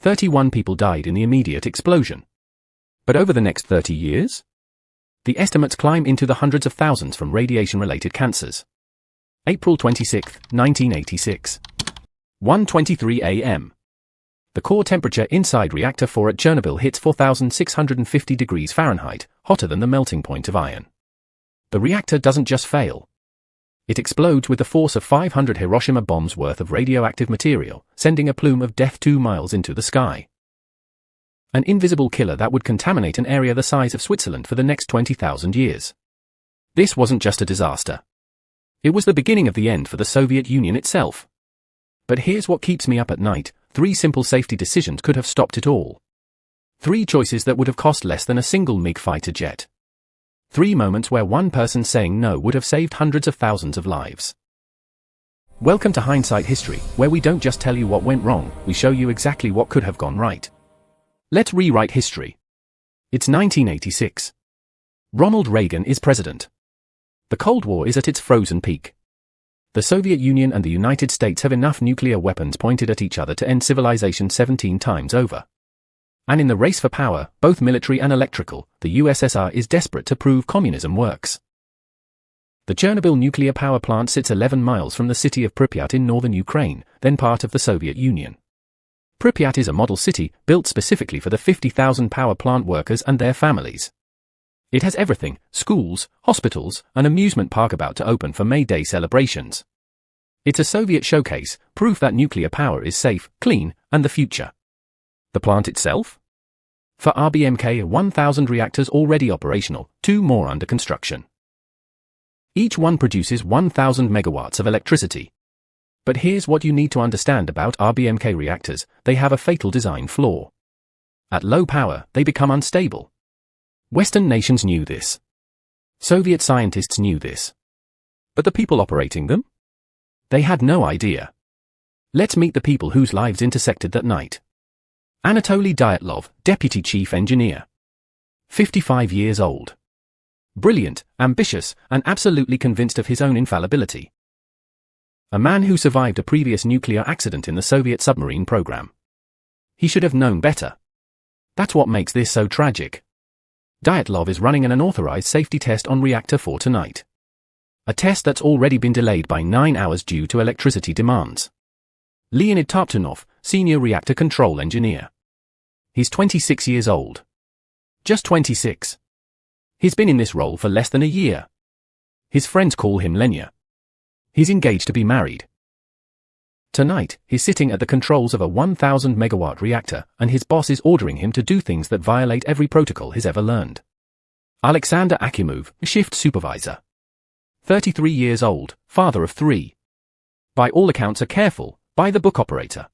31 people died in the immediate explosion. But over the next 30 years? The estimates climb into the hundreds of thousands from radiation-related cancers. April 26, 1986. 1:23 a.m. The core temperature inside reactor 4 at Chernobyl hits 4,650 degrees Fahrenheit, hotter than the melting point of iron. The reactor doesn't just fail. It explodes with the force of 500 Hiroshima bombs worth of radioactive material, sending a plume of death 2 miles into the sky. An invisible killer that would contaminate an area the size of Switzerland for the next 20,000 years. This wasn't just a disaster. It was the beginning of the end for the Soviet Union itself. But here's what keeps me up at night: 3 simple safety decisions could have stopped it all. 3 choices that would have cost less than a single MiG fighter jet. 3 moments where one person saying no would have saved hundreds of thousands of lives. Welcome to Hindsight History, where we don't just tell you what went wrong, we show you exactly what could have gone right. Let's rewrite history. It's 1986. Ronald Reagan is president. The Cold War is at its frozen peak. The Soviet Union and the United States have enough nuclear weapons pointed at each other to end civilization 17 times over. And in the race for power, both military and electrical, the USSR is desperate to prove communism works. The Chernobyl nuclear power plant sits 11 miles from the city of Pripyat in northern Ukraine, then part of the Soviet Union. Pripyat is a model city, built specifically for the 50,000 power plant workers and their families. It has everything: schools, hospitals, an amusement park about to open for May Day celebrations. It's a Soviet showcase, proof that nuclear power is safe, clean, and the future. The plant itself? For RBMK, 1,000 reactors already operational, 2 more under construction. Each one produces 1,000 megawatts of electricity. But here's what you need to understand about RBMK reactors: they have a fatal design flaw. At low power, they become unstable. Western nations knew this. Soviet scientists knew this. But the people operating them? They had no idea. Let's meet the people whose lives intersected that night. Anatoly Dyatlov, Deputy Chief Engineer. 55 years old. Brilliant, ambitious, and absolutely convinced of his own infallibility. A man who survived a previous nuclear accident in the Soviet submarine program. He should have known better. That's what makes this so tragic. Dyatlov is running an unauthorized safety test on Reactor 4 tonight. A test that's already been delayed by 9 hours due to electricity demands. Leonid Tartunov, Senior Reactor Control Engineer. He's 26 years old. Just 26. He's been in this role for less than a year. His friends call him Lenya. He's engaged to be married. Tonight, he's sitting at the controls of a 1,000 megawatt reactor, and his boss is ordering him to do things that violate every protocol he's ever learned. Alexander Akimov, shift supervisor. 33 years old, father of 3. By all accounts a careful, by-the-book operator.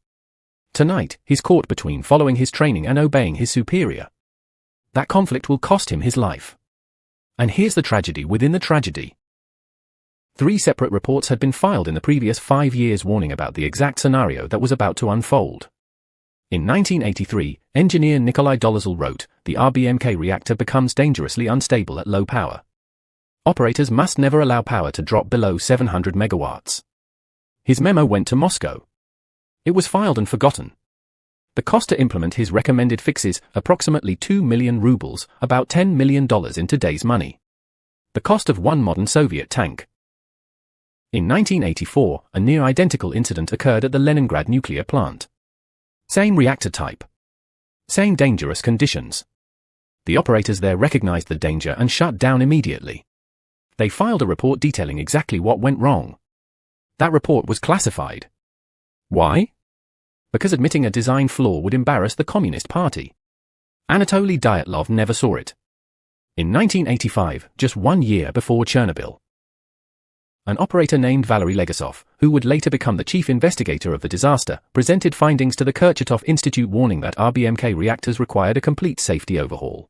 Tonight, he's caught between following his training and obeying his superior. That conflict will cost him his life. And here's the tragedy within the tragedy. 3 separate reports had been filed in the previous 5 years warning about the exact scenario that was about to unfold. In 1983, engineer Nikolai Dolezal wrote, "The RBMK reactor becomes dangerously unstable at low power. Operators must never allow power to drop below 700 megawatts." His memo went to Moscow. It was filed and forgotten. The cost to implement his recommended fixes, approximately 2 million rubles, about $10 million in today's money. The cost of one modern Soviet tank. In 1984, a near-identical incident occurred at the Leningrad nuclear plant. Same reactor type. Same dangerous conditions. The operators there recognized the danger and shut down immediately. They filed a report detailing exactly what went wrong. That report was classified. Why? Because admitting a design flaw would embarrass the Communist Party. Anatoly Dyatlov never saw it. In 1985, just 1 year before Chernobyl, an operator named Valery Legasov, who would later become the chief investigator of the disaster, presented findings to the Kurchatov Institute warning that RBMK reactors required a complete safety overhaul.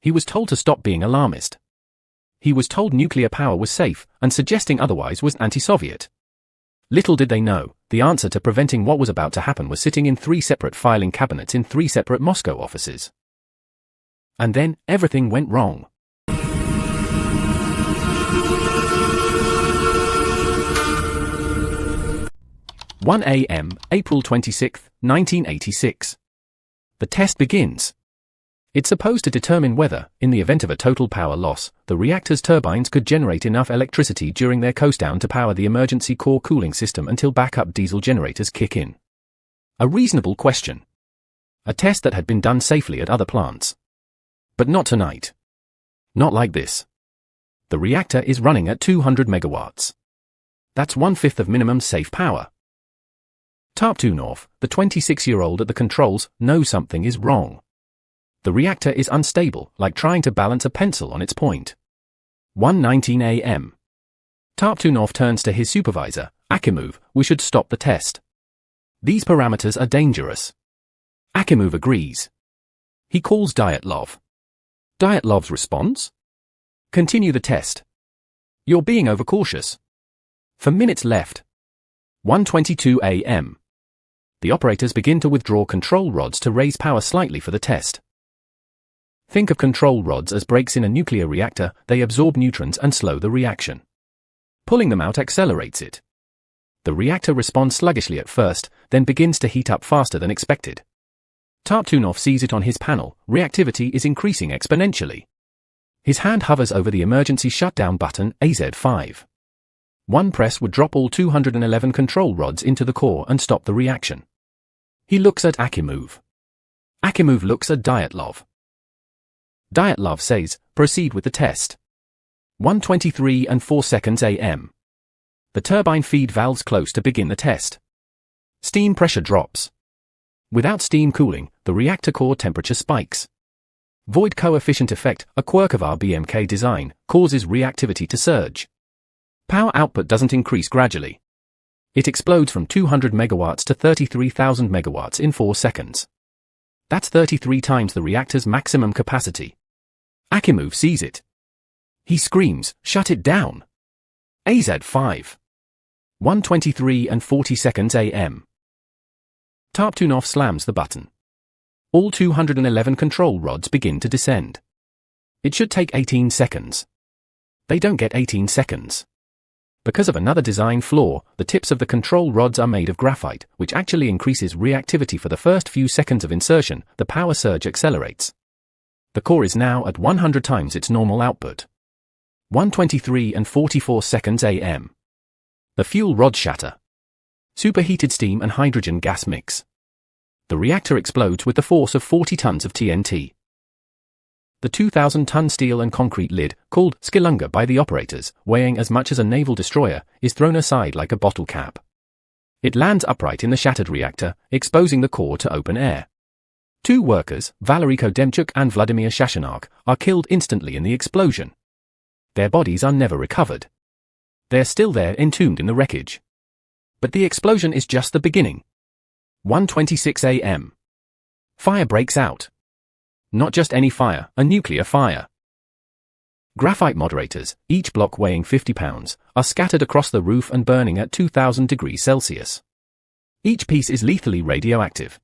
He was told to stop being alarmist. He was told nuclear power was safe, and suggesting otherwise was anti-Soviet. Little did they know, the answer to preventing what was about to happen was sitting in 3 separate filing cabinets in 3 separate Moscow offices. And then, everything went wrong. 1 a.m., April 26, 1986. The test begins. It's supposed to determine whether, in the event of a total power loss, the reactor's turbines could generate enough electricity during their coast-down to power the emergency core cooling system until backup diesel generators kick in. A reasonable question. A test that had been done safely at other plants. But not tonight. Not like this. The reactor is running at 200 megawatts. That's 1/5 of minimum safe power. Tartunov, the 26-year-old at the controls, knows something is wrong. The reactor is unstable, like trying to balance a pencil on its point. 1:19 a.m. Tartunov turns to his supervisor. Akimov, we should stop the test. These parameters are dangerous. Akimov agrees. He calls Dyatlov. Dyatlov's response? Continue the test. You're being overcautious. For minutes left. 1:22 a.m. The operators begin to withdraw control rods to raise power slightly for the test. Think of control rods as brakes in a nuclear reactor. They absorb neutrons and slow the reaction. Pulling them out accelerates it. The reactor responds sluggishly at first, then begins to heat up faster than expected. Tartunov sees it on his panel. Reactivity is increasing exponentially. His hand hovers over the emergency shutdown button, AZ5. One press would drop all 211 control rods into the core and stop the reaction. He looks at Akimov. Akimov looks at Dyatlov. Dyatlov says, proceed with the test. 1:23 and 4 seconds a.m. The turbine feed valves close to begin the test. Steam pressure drops. Without steam cooling, the reactor core temperature spikes. Void coefficient effect, a quirk of RBMK design, causes reactivity to surge. Power output doesn't increase gradually. It explodes from 200 megawatts to 33,000 megawatts in 4 seconds. That's 33 times the reactor's maximum capacity. Akimov sees it. He screams, shut it down. AZ5. 1:23 and 40 seconds a.m. Tartunov slams the button. All 211 control rods begin to descend. It should take 18 seconds. They don't get 18 seconds. Because of another design flaw, the tips of the control rods are made of graphite, which actually increases reactivity for the first few seconds of insertion. The power surge accelerates. The core is now at 100 times its normal output. 1:23 and 44 seconds a.m. The fuel rods shatter. Superheated steam and hydrogen gas mix. The reactor explodes with the force of 40 tons of TNT. The 2,000-ton steel and concrete lid, called skilunga by the operators, weighing as much as a naval destroyer, is thrown aside like a bottle cap. It lands upright in the shattered reactor, exposing the core to open air. 2 workers, Valery Kodemchuk and Vladimir Shashanark, are killed instantly in the explosion. Their bodies are never recovered. They're still there entombed in the wreckage. But the explosion is just the beginning. 1:26 a.m. Fire breaks out. Not just any fire, a nuclear fire. Graphite moderators, each block weighing 50 pounds, are scattered across the roof and burning at 2,000 degrees Celsius. Each piece is lethally radioactive.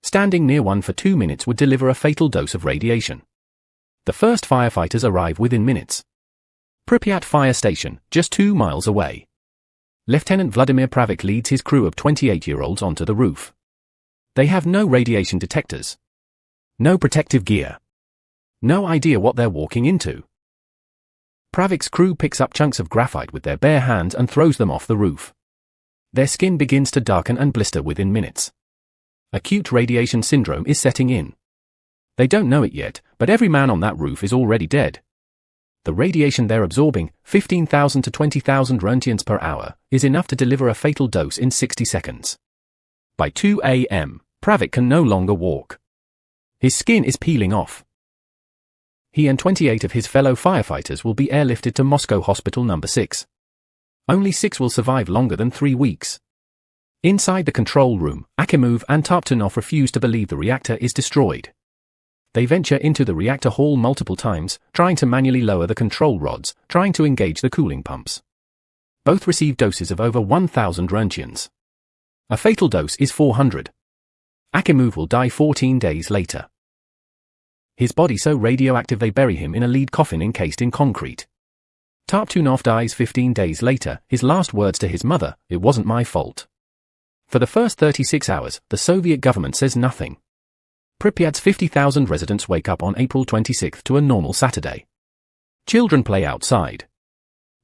Standing near one for 2 minutes would deliver a fatal dose of radiation. The first firefighters arrive within minutes. Pripyat Fire Station, just 2 miles away. Lieutenant Vladimir Pravik leads his crew of 28-year-olds onto the roof. They have no radiation detectors. No protective gear. No idea what they're walking into. Pravik's crew picks up chunks of graphite with their bare hands and throws them off the roof. Their skin begins to darken and blister within minutes. Acute radiation syndrome is setting in. They don't know it yet, but every man on that roof is already dead. The radiation they're absorbing, 15,000 to 20,000 roentgens per hour, is enough to deliver a fatal dose in 60 seconds. By 2 a.m., Pravik can no longer walk. His skin is peeling off. He and 28 of his fellow firefighters will be airlifted to Moscow Hospital No. 6. Only 6 will survive longer than 3 weeks. Inside the control room, Akimov and Tartunov refuse to believe the reactor is destroyed. They venture into the reactor hall multiple times, trying to manually lower the control rods, trying to engage the cooling pumps. Both receive doses of over 1,000 roentgens. A fatal dose is 400. Akimov will die 14 days later. His body so radioactive they bury him in a lead coffin encased in concrete. Tartunov dies 15 days later, his last words to his mother, "It wasn't my fault." For the first 36 hours, the Soviet government says nothing. Pripyat's 50,000 residents wake up on April 26 to a normal Saturday. Children play outside.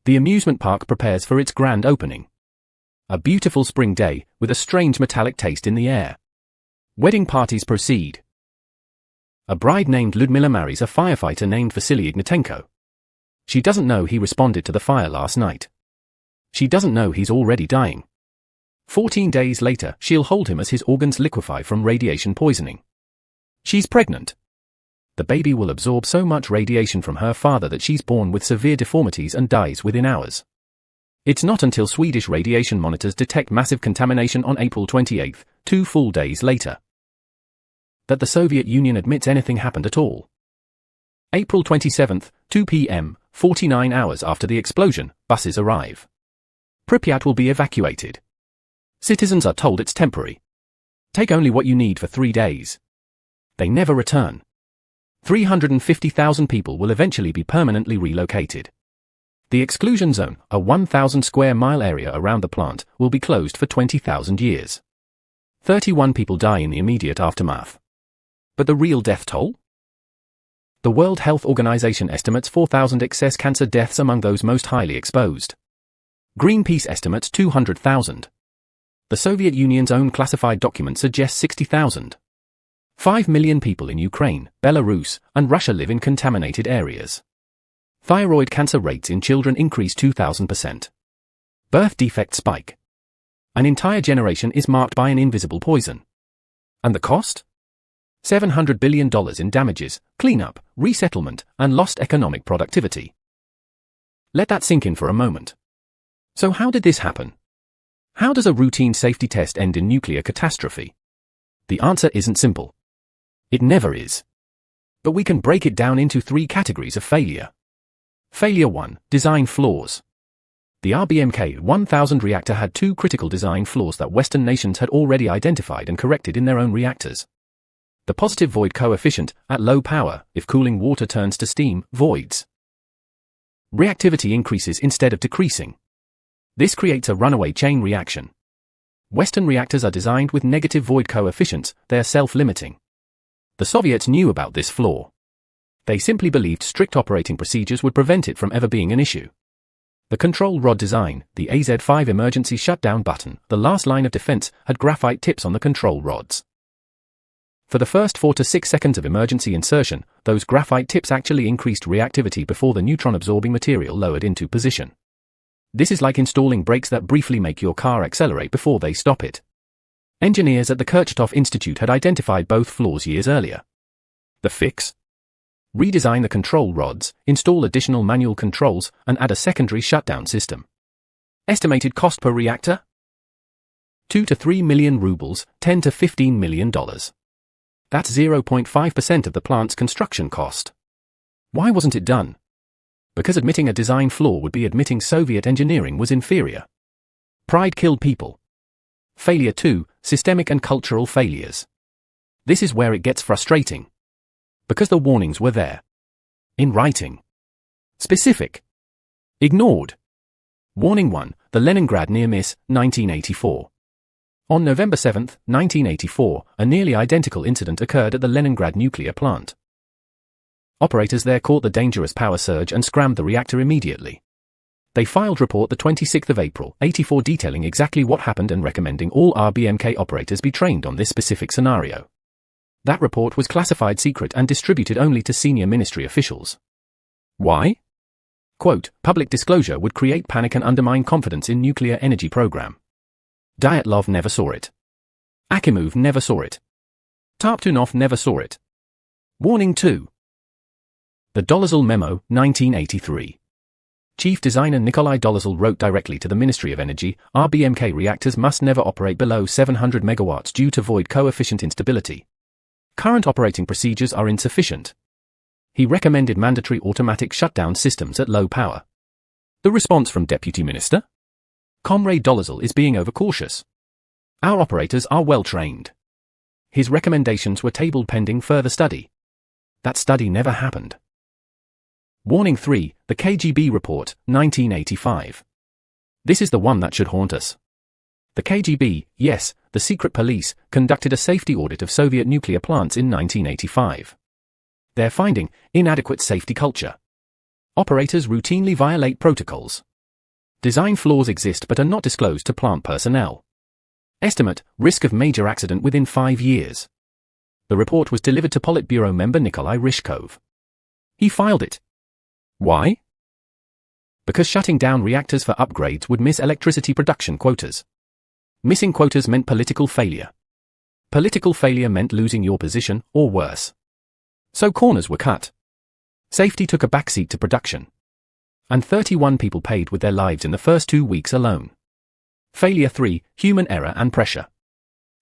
The amusement park prepares for its grand opening. A beautiful spring day, with a strange metallic taste in the air. Wedding parties proceed. A bride named Ludmila marries a firefighter named Vasily Ignatenko. She doesn't know he responded to the fire last night. She doesn't know he's already dying. 14 days later, she'll hold him as his organs liquefy from radiation poisoning. She's pregnant. The baby will absorb so much radiation from her father that she's born with severe deformities and dies within hours. It's not until Swedish radiation monitors detect massive contamination on April 28, 2 full days later, that the Soviet Union admits anything happened at all. April 27, 2 p.m., 49 hours after the explosion, buses arrive. Pripyat will be evacuated. Citizens are told it's temporary. Take only what you need for 3 days. They never return. 350,000 people will eventually be permanently relocated. The exclusion zone, a 1,000 square mile area around the plant, will be closed for 20,000 years. 31 people die in the immediate aftermath. But the real death toll? The World Health Organization estimates 4,000 excess cancer deaths among those most highly exposed. Greenpeace estimates 200,000. The Soviet Union's own classified document suggests 60,000. 5 million people in Ukraine, Belarus, and Russia live in contaminated areas. Thyroid cancer rates in children increase 2,000%. Birth defect spike. An entire generation is marked by an invisible poison. And the cost? $700 billion in damages, cleanup, resettlement, and lost economic productivity. Let that sink in for a moment. So how did this happen? How does a routine safety test end in nuclear catastrophe? The answer isn't simple. It never is. But we can break it down into 3 categories of failure. Failure 1, design flaws. The RBMK 1000 reactor had 2 critical design flaws that Western nations had already identified and corrected in their own reactors. The positive void coefficient, at low power, if cooling water turns to steam, voids. Reactivity increases instead of decreasing. This creates a runaway chain reaction. Western reactors are designed with negative void coefficients, they are self-limiting. The Soviets knew about this flaw. They simply believed strict operating procedures would prevent it from ever being an issue. The control rod design, the AZ-5 emergency shutdown button, the last line of defense, had graphite tips on the control rods. For the first 4 to 6 seconds of emergency insertion, those graphite tips actually increased reactivity before the neutron-absorbing material lowered into position. This is like installing brakes that briefly make your car accelerate before they stop it. Engineers at the Kurchatov Institute had identified both flaws years earlier. The fix? Redesign the control rods, install additional manual controls, and add a secondary shutdown system. Estimated cost per reactor? 2 to 3 million rubles, $10 to $15 million. That's 0.5% of the plant's construction cost. Why wasn't it done? Because admitting a design flaw would be admitting Soviet engineering was inferior. Pride killed people. Failure 2, systemic and cultural failures. This is where it gets frustrating. Because the warnings were there. In writing. Specific. Ignored. Warning 1, the Leningrad near miss, 1984. On November 7, 1984, a nearly identical incident occurred at the Leningrad nuclear plant. Operators there caught the dangerous power surge and scrammed the reactor immediately. They filed report the 26th of April, 84 detailing exactly what happened and recommending all RBMK operators be trained on this specific scenario. That report was classified secret and distributed only to senior ministry officials. Why? Quote, public disclosure would create panic and undermine confidence in nuclear energy program. Dyatlov never saw it. Akimov never saw it. Tarptunov never saw it. Warning 2. The Dolezal Memo, 1983. Chief designer Nikolai Dolezal wrote directly to the Ministry of Energy, RBMK reactors must never operate below 700 megawatts due to void coefficient instability. Current operating procedures are insufficient. He recommended mandatory automatic shutdown systems at low power. The response from Deputy Minister? Comrade Dolezal is being overcautious. Our operators are well trained. His recommendations were tabled pending further study. That study never happened. Warning 3, the KGB report, 1985. This is the one that should haunt us. The KGB, yes, the secret police, conducted a safety audit of Soviet nuclear plants in 1985. Their finding: inadequate safety culture. Operators routinely violate protocols. Design flaws exist but are not disclosed to plant personnel. Estimate: risk of major accident within 5 years. The report was delivered to Politburo member Nikolai Ryzhkov. He filed it. Why? Because shutting down reactors for upgrades would miss electricity production quotas. Missing quotas meant political failure. Political failure meant losing your position, or worse. So corners were cut. Safety took a backseat to production. And 31 people paid with their lives in the first 2 weeks alone. Failure 3, human error and pressure.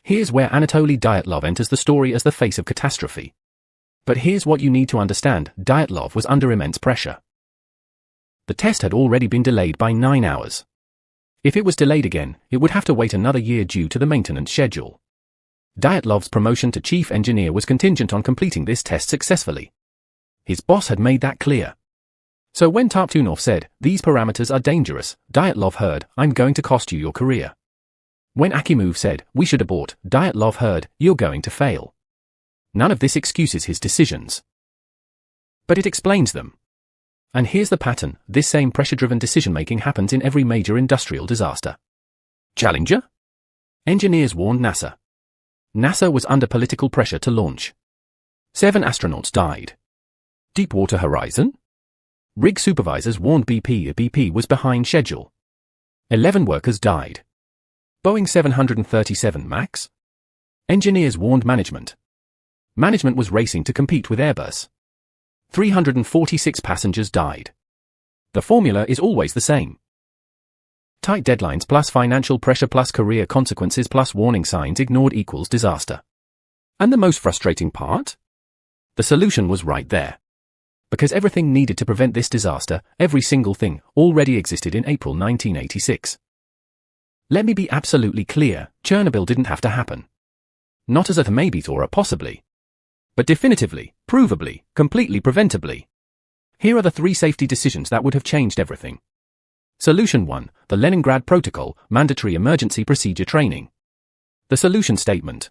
Here's where Anatoly Dyatlov enters the story as the face of catastrophe. But here's what you need to understand: Dyatlov was under immense pressure. The test had already been delayed by 9 hours. If it was delayed again, it would have to wait another year due to the maintenance schedule. Dyatlov's promotion to chief engineer was contingent on completing this test successfully. His boss had made that clear. So when Tartunov said, "These parameters are dangerous," Dyatlov heard, "I'm going to cost you your career." When Akimov said, "We should abort," Dyatlov heard, "You're going to fail." None of this excuses his decisions. But it explains them. And here's the pattern: this same pressure-driven decision-making happens in every major industrial disaster. Challenger? Engineers warned NASA. NASA was under political pressure to launch. 7 astronauts died. Deepwater Horizon? Rig supervisors warned BP. BP was behind schedule. 11 workers died. Boeing 737 MAX? Engineers warned management. Management was racing to compete with Airbus. 346 passengers died. The formula is always the same. Tight deadlines plus financial pressure plus career consequences plus warning signs ignored equals disaster. And the most frustrating part? The solution was right there. Because everything needed to prevent this disaster, every single thing, already existed in April 1986. Let me be absolutely clear: Chernobyl didn't have to happen. Not as a maybe or a possibly. But definitively, provably, completely preventably. Here are the 3 safety decisions that would have changed everything. Solution 1, the Leningrad Protocol, mandatory emergency procedure training. The solution statement.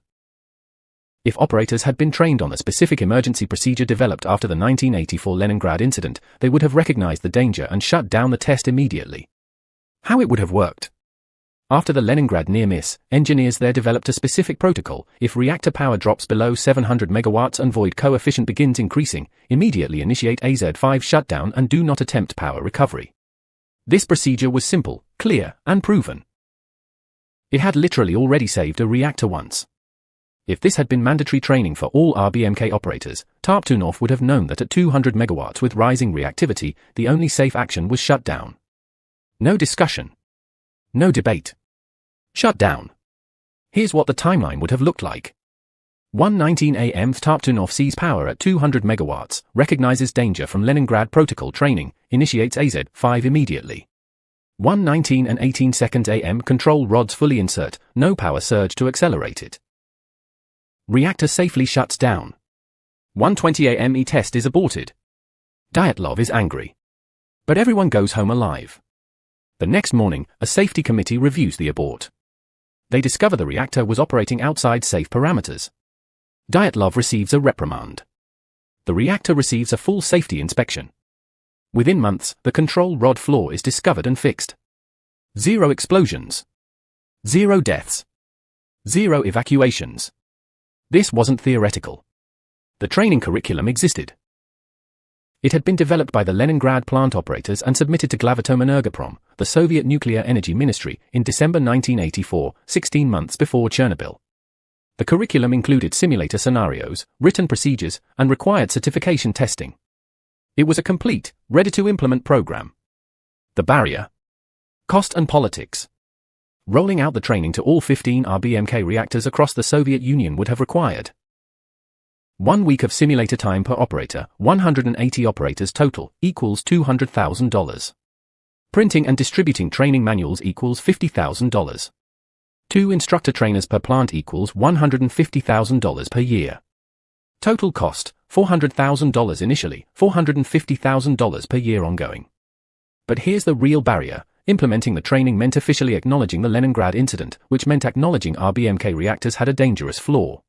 If operators had been trained on a specific emergency procedure developed after the 1984 Leningrad incident, they would have recognized the danger and shut down the test immediately. How it would have worked? After the Leningrad near-miss, engineers there developed a specific protocol: if reactor power drops below 700 megawatts and void coefficient begins increasing, immediately initiate AZ5 shutdown and do not attempt power recovery. This procedure was simple, clear, and proven. It had literally already saved a reactor once. If this had been mandatory training for all RBMK operators, Tartunov would have known that at 200 megawatts with rising reactivity, the only safe action was shutdown. No discussion. No debate. Shut down. Here's what the timeline would have looked like. 1:19 a.m. Tartunov sees power at 200 megawatts, recognizes danger from Leningrad Protocol training, initiates AZ5 immediately. 1:19 and 18 seconds a.m. control rods fully insert, no power surge to accelerate it. Reactor safely shuts down. 1:20 a.m. test is aborted. Dyatlov is angry. But everyone goes home alive. The next morning, a safety committee reviews the abort. They discover the reactor was operating outside safe parameters. Dyatlov receives a reprimand. The reactor receives a full safety inspection. Within months, the control rod flaw is discovered and fixed. 0 explosions. 0 deaths. 0 evacuations. This wasn't theoretical. The training curriculum existed. It had been developed by the Leningrad plant operators and submitted to Glavatomenergoprom, the Soviet Nuclear Energy Ministry, in December 1984, 16 months before Chernobyl. The curriculum included simulator scenarios, written procedures, and required certification testing. It was a complete, ready-to-implement program. The barrier? Cost and politics. Rolling out the training to all 15 RBMK reactors across the Soviet Union would have required 1 week of simulator time per operator, 180 operators total, equals $200,000. Printing and distributing training manuals equals $50,000. 2 instructor trainers per plant equals $150,000 per year. Total cost, $400,000 initially, $450,000 per year ongoing. But here's the real barrier: implementing the training meant officially acknowledging the Leningrad incident, which meant acknowledging RBMK reactors had a dangerous flaw.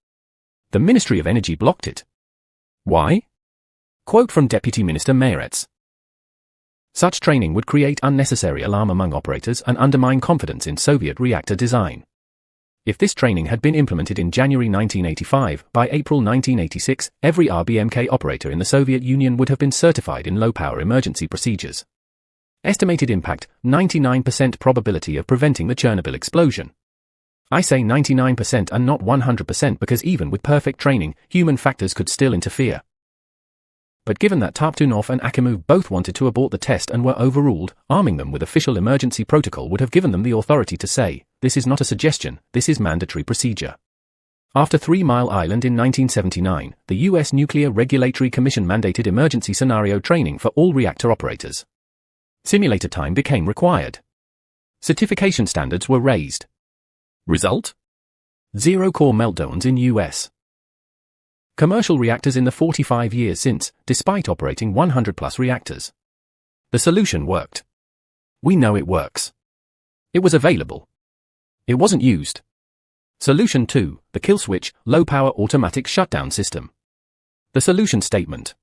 The Ministry of Energy blocked it. Why? Quote from Deputy Minister Mayretz. Such training would create unnecessary alarm among operators and undermine confidence in Soviet reactor design. If this training had been implemented in January 1985, by April 1986, every RBMK operator in the Soviet Union would have been certified in low-power emergency procedures. Estimated impact, 99% probability of preventing the Chernobyl explosion. I say 99% and not 100% because even with perfect training, human factors could still interfere. But given that Tartunov and Akimov both wanted to abort the test and were overruled, arming them with official emergency protocol would have given them the authority to say, this is not a suggestion, this is mandatory procedure. After 3 Mile Island in 1979, the U.S. Nuclear Regulatory Commission mandated emergency scenario training for all reactor operators. Simulator time became required. Certification standards were raised. Result? 0 core meltdowns in U.S. commercial reactors in the 45 years since, despite operating 100-plus reactors. The solution worked. We know it works. It was available. It wasn't used. Solution 2, the kill switch, low-power automatic shutdown system. The solution statement.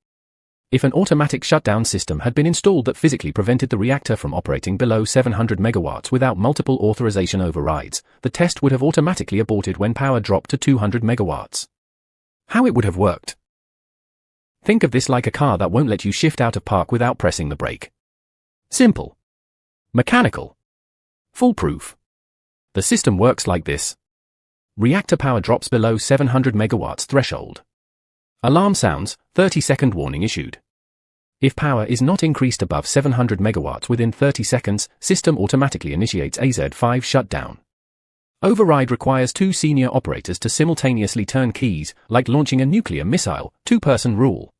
If an automatic shutdown system had been installed that physically prevented the reactor from operating below 700 megawatts without multiple authorization overrides, the test would have automatically aborted when power dropped to 200 megawatts. How it would have worked? Think of this like a car that won't let you shift out of park without pressing the brake. Simple. Mechanical. Foolproof. The system works like this. Reactor power drops below 700 megawatts threshold. Alarm sounds, 30-second warning issued. If power is not increased above 700 megawatts within 30 seconds, system automatically initiates AZ5 shutdown. Override requires 2 senior operators to simultaneously turn keys, like launching a nuclear missile, 2-person rule.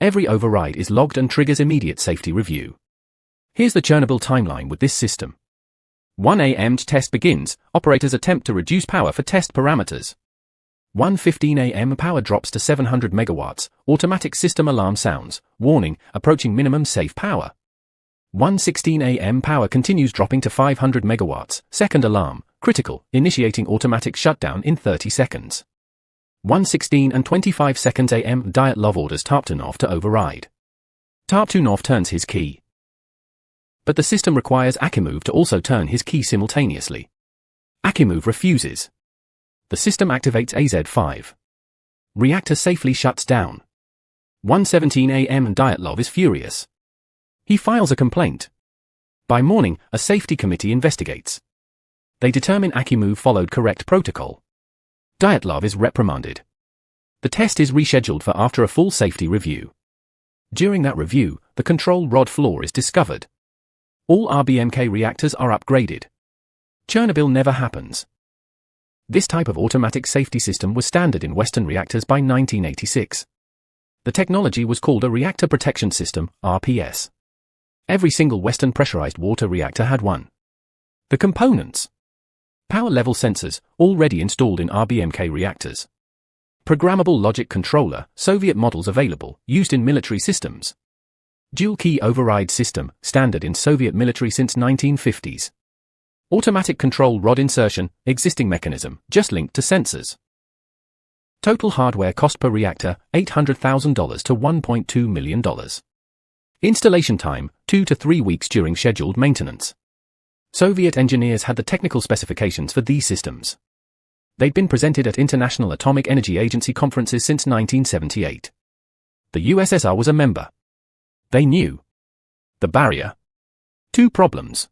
Every override is logged and triggers immediate safety review. Here's the Chernobyl timeline with this system. 1 a.m. test begins, operators attempt to reduce power for test parameters. 1:15 a.m. power drops to 700 megawatts, automatic system alarm sounds, warning, approaching minimum safe power. 1:16 a.m. power continues dropping to 500 megawatts, second alarm, critical, initiating automatic shutdown in 30 seconds. 1:16 and 25 seconds a.m. Dyatlov orders Tartunov to override. Tartunov turns his key. But the system requires Akimov to also turn his key simultaneously. Akimov refuses. The system activates AZ5. Reactor safely shuts down. 1:17 a.m. Dyatlov is furious. He files a complaint. By morning, a safety committee investigates. They determine Akimov followed correct protocol. Dyatlov is reprimanded. The test is rescheduled for after a full safety review. During that review, the control rod flaw is discovered. All RBMK reactors are upgraded. Chernobyl never happens. This type of automatic safety system was standard in Western reactors by 1986. The technology was called a Reactor Protection System, RPS. Every single Western pressurized water reactor had one. The components. Power level sensors, already installed in RBMK reactors. Programmable logic controller, Soviet models available, used in military systems. Dual key override system, standard in Soviet military since 1950s. Automatic control rod insertion, existing mechanism, just linked to sensors. Total hardware cost per reactor, $800,000 to $1.2 million. Installation time, 2 to 3 weeks during scheduled maintenance. Soviet engineers had the technical specifications for these systems. They'd been presented at International Atomic Energy Agency conferences since 1978. The USSR was a member. They knew. The barrier. 2 problems.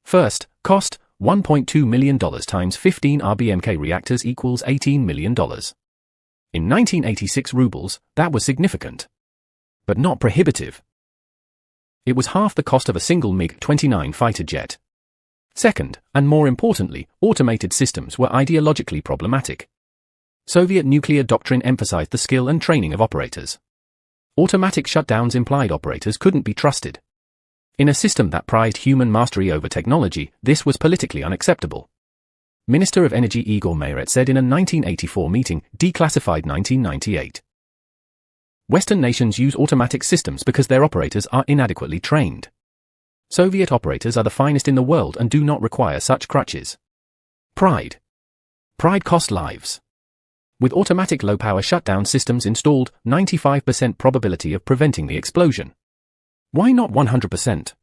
First, cost, $1.2 million times 15 RBMK reactors equals $18 million. In 1986 rubles, that was significant. But not prohibitive. It was half the cost of a single MiG-29 fighter jet. Second, and more importantly, automated systems were ideologically problematic. Soviet nuclear doctrine emphasized the skill and training of operators. Automatic shutdowns implied operators couldn't be trusted. In a system that prized human mastery over technology, this was politically unacceptable. Minister of Energy Igor Mayretz said in a 1984 meeting, declassified 1998. Western nations use automatic systems because their operators are inadequately trained. Soviet operators are the finest in the world and do not require such crutches. Pride. Pride cost lives. With automatic low-power shutdown systems installed, 95% probability of preventing the explosion. Why not 100%?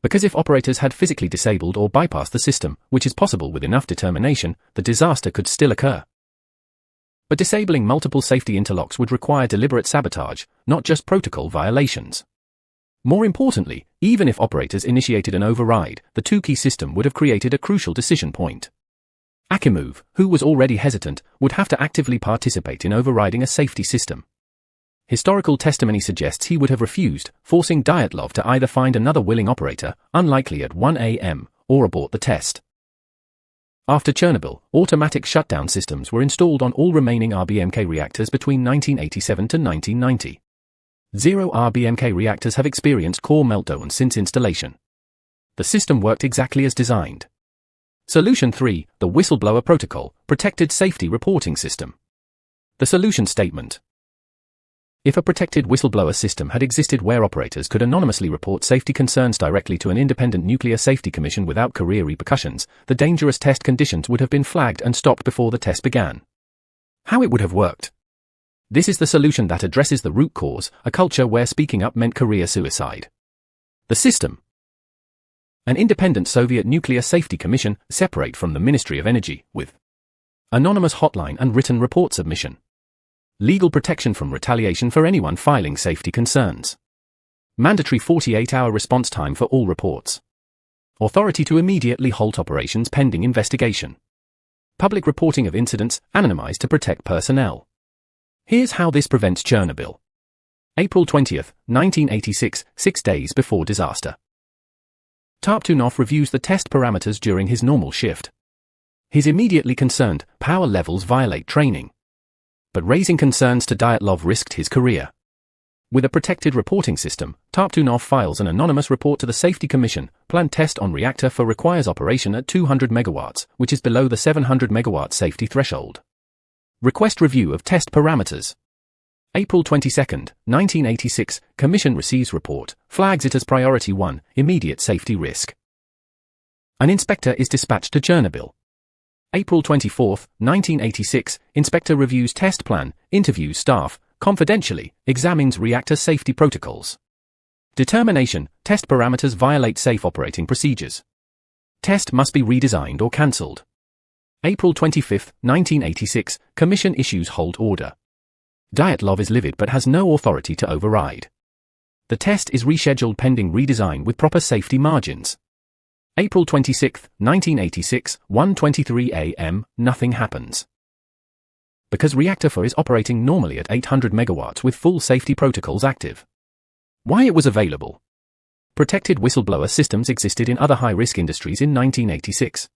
Because if operators had physically disabled or bypassed the system, which is possible with enough determination, the disaster could still occur. But disabling multiple safety interlocks would require deliberate sabotage, not just protocol violations. More importantly, even if operators initiated an override, the two-key system would have created a crucial decision point. Akimov, who was already hesitant, would have to actively participate in overriding a safety system. Historical testimony suggests he would have refused, forcing Dyatlov to either find another willing operator, unlikely at 1 a.m., or abort the test. After Chernobyl, automatic shutdown systems were installed on all remaining RBMK reactors between 1987 to 1990. 0 RBMK reactors have experienced core meltdown since installation. The system worked exactly as designed. Solution 3, the Whistleblower Protocol, Protected Safety Reporting System. The solution statement. If a protected whistleblower system had existed where operators could anonymously report safety concerns directly to an independent nuclear safety commission without career repercussions, the dangerous test conditions would have been flagged and stopped before the test began. How it would have worked? This is the solution that addresses the root cause, a culture where speaking up meant career suicide. The system. An independent Soviet Nuclear Safety Commission, separate from the Ministry of Energy, with anonymous hotline and written report submission. Legal protection from retaliation for anyone filing safety concerns. Mandatory 48-hour response time for all reports. Authority to immediately halt operations pending investigation. Public reporting of incidents, anonymized to protect personnel. Here's how this prevents Chernobyl. April 20, 1986, 6 days before disaster. Tartunov reviews the test parameters during his normal shift. He's immediately concerned, power levels violate training. But raising concerns to Dyatlov risked his career. With a protected reporting system, Tartunov files an anonymous report to the Safety Commission. Planned test on reactor 4 requires operation at 200 megawatts, which is below the 700 megawatt safety threshold. Request review of test parameters. April 22, 1986, Commission receives report, flags it as priority 1, immediate safety risk. An inspector is dispatched to Chernobyl. April 24, 1986, inspector reviews test plan, interviews staff, confidentially, examines reactor safety protocols. Determination, test parameters violate safe operating procedures. Test must be redesigned or cancelled. April 25, 1986, commission issues halt order. Dyatlov is livid but has no authority to override. The test is rescheduled pending redesign with proper safety margins. April 26, 1986, 1:23 a.m., nothing happens. Because reactor 4 is operating normally at 800 megawatts with full safety protocols active. Why it was available? Protected whistleblower systems existed in other high-risk industries in 1986.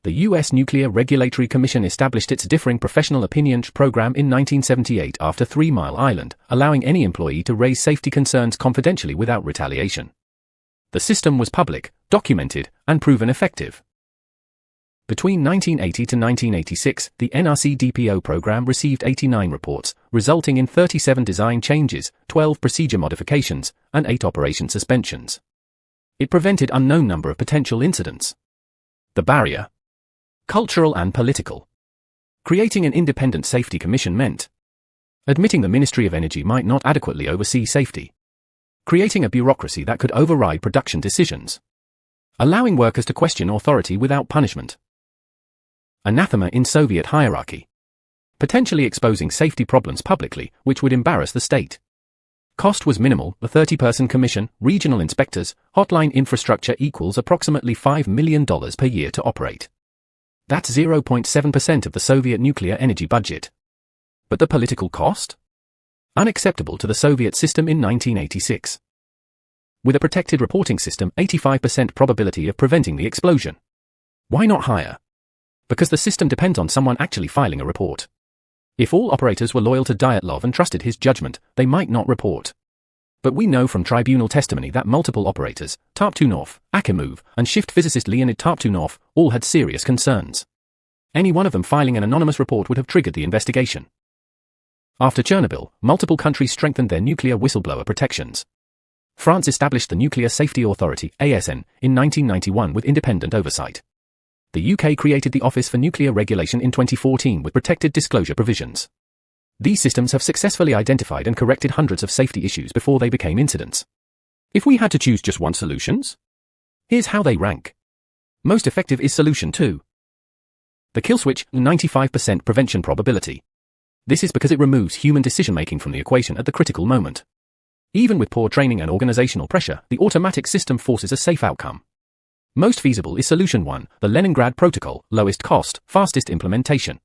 The U.S. Nuclear Regulatory Commission established its differing professional opinion program in 1978 after 3 Mile Island, allowing any employee to raise safety concerns confidentially without retaliation. The system was public, documented, and proven effective. Between 1980 to 1986, the NRC DPO program received 89 reports, resulting in 37 design changes, 12 procedure modifications, and 8 operation suspensions. It prevented unknown number of potential incidents. The barrier. Cultural and political. Creating an independent safety commission meant admitting the Ministry of Energy might not adequately oversee safety. Creating a bureaucracy that could override production decisions. Allowing workers to question authority without punishment. Anathema in Soviet hierarchy. Potentially exposing safety problems publicly, which would embarrass the state. Cost was minimal, the 30-person commission, regional inspectors, hotline infrastructure equals approximately $5 million per year to operate. That's 0.7% of the Soviet nuclear energy budget. But the political cost? Unacceptable to the Soviet system in 1986. With a protected reporting system, 85% probability of preventing the explosion. Why not higher? Because the system depends on someone actually filing a report. If all operators were loyal to Dyatlov and trusted his judgment, they might not report. But we know from tribunal testimony that multiple operators, Tartunov, Akimov, and shift physicist Leonid Tartunov, all had serious concerns. Any one of them filing an anonymous report would have triggered the investigation. After Chernobyl, multiple countries strengthened their nuclear whistleblower protections. France established the Nuclear Safety Authority, ASN, in 1991 with independent oversight. The UK created the Office for Nuclear Regulation in 2014 with protected disclosure provisions. These systems have successfully identified and corrected hundreds of safety issues before they became incidents. If we had to choose just one solutions, here's how they rank. Most effective is Solution 2. The kill switch, 95% prevention probability. This is because it removes human decision-making from the equation at the critical moment. Even with poor training and organizational pressure, the automatic system forces a safe outcome. Most feasible is Solution 1, the Leningrad Protocol, lowest cost, fastest implementation.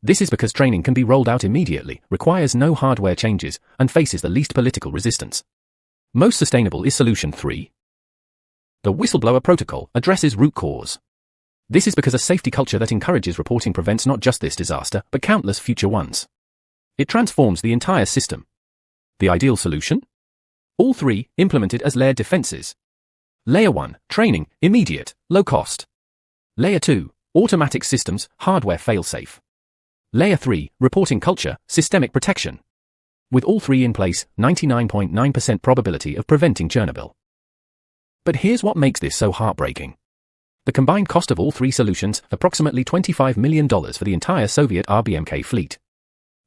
This is because training can be rolled out immediately, requires no hardware changes, and faces the least political resistance. Most sustainable is Solution 3. The Whistleblower Protocol addresses root cause. This is because a safety culture that encourages reporting prevents not just this disaster, but countless future ones. It transforms the entire system. The ideal solution? All three, implemented as layered defenses. Layer 1, training, immediate, low cost. Layer 2, automatic systems, hardware fail-safe. Layer 3, reporting culture, systemic protection. With all three in place, 99.9% probability of preventing Chernobyl. But here's what makes this so heartbreaking. The combined cost of all three solutions, approximately $25 million for the entire Soviet RBMK fleet.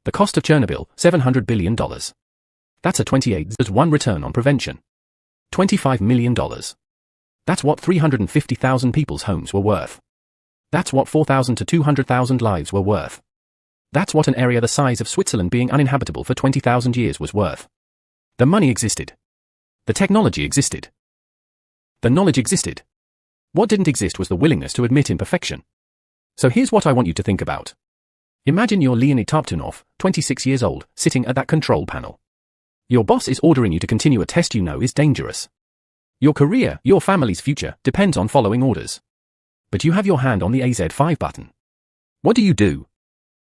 The cost of Chernobyl, $700 billion. That's a 28-1 return on prevention. $25 million. That's what 350,000 people's homes were worth. That's what 4,000 to 200,000 lives were worth. That's what an area the size of Switzerland being uninhabitable for 20,000 years was worth. The money existed. The technology existed. The knowledge existed. What didn't exist was the willingness to admit imperfection. So here's what I want you to think about. Imagine you're Leonid Tartunov, 26 years old, sitting at that control panel. Your boss is ordering you to continue a test you know is dangerous. Your career, your family's future, depends on following orders. But you have your hand on the AZ5 button. What do?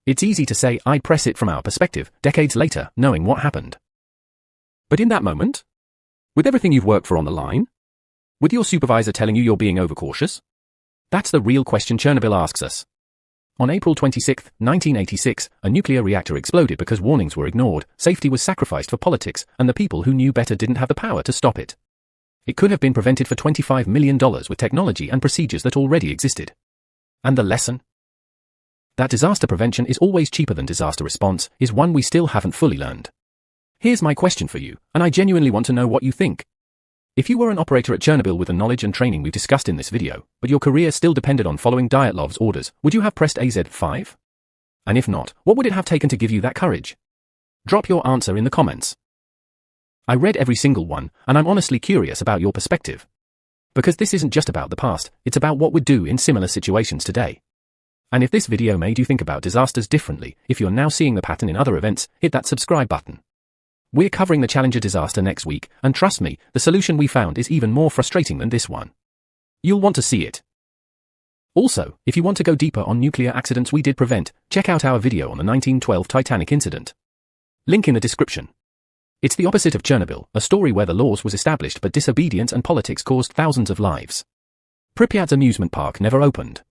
It's easy to say I'd press it from our perspective, decades later, knowing what happened. But in that moment? With everything you've worked for on the line? With your supervisor telling you you're being overcautious? That's the real question Chernobyl asks us. On April 26, 1986, a nuclear reactor exploded because warnings were ignored, safety was sacrificed for politics, and the people who knew better didn't have the power to stop it. It could have been prevented for $25 million with technology and procedures that already existed. And the lesson? That disaster prevention is always cheaper than disaster response is one we still haven't fully learned. Here's my question for you, and I genuinely want to know what you think. If you were an operator at Chernobyl with the knowledge and training we've discussed in this video, but your career still depended on following Dyatlov's orders, would you have pressed AZ5? And if not, what would it have taken to give you that courage? Drop your answer in the comments. I read every single one, and I'm honestly curious about your perspective. Because this isn't just about the past, it's about what we'd do in similar situations today. And if this video made you think about disasters differently, if you're now seeing the pattern in other events, hit that subscribe button. We're covering the Challenger disaster next week, and trust me, the solution we found is even more frustrating than this one. You'll want to see it. Also, if you want to go deeper on nuclear accidents we did prevent, check out our video on the 1912 Titanic incident. Link in the description. It's the opposite of Chernobyl, a story where the laws was established but disobedience and politics caused thousands of lives. Pripyat's amusement park never opened.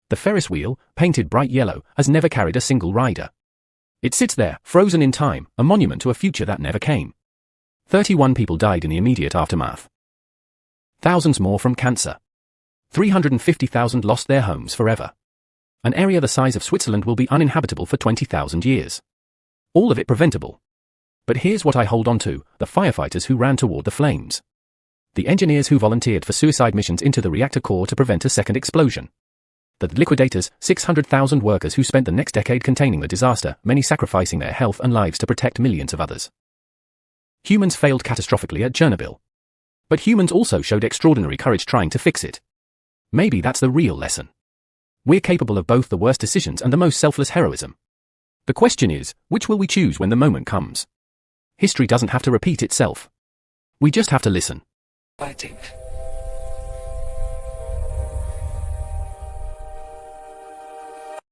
The Ferris wheel, painted bright yellow, has never carried a single rider. It sits there, frozen in time, a monument to a future that never came. 31 people died in the immediate aftermath. Thousands more from cancer. 350,000 lost their homes forever. An area the size of Switzerland will be uninhabitable for 20,000 years. All of it preventable. But here's what I hold on to, the firefighters who ran toward the flames. The engineers who volunteered for suicide missions into the reactor core to prevent a second explosion. The liquidators, 600,000 workers who spent the next decade containing the disaster, many sacrificing their health and lives to protect millions of others. Humans failed catastrophically at Chernobyl. But humans also showed extraordinary courage trying to fix it. Maybe that's the real lesson. We're capable of both the worst decisions and the most selfless heroism. The question is, which will we choose when the moment comes? History doesn't have to repeat itself. We just have to listen. Fighting.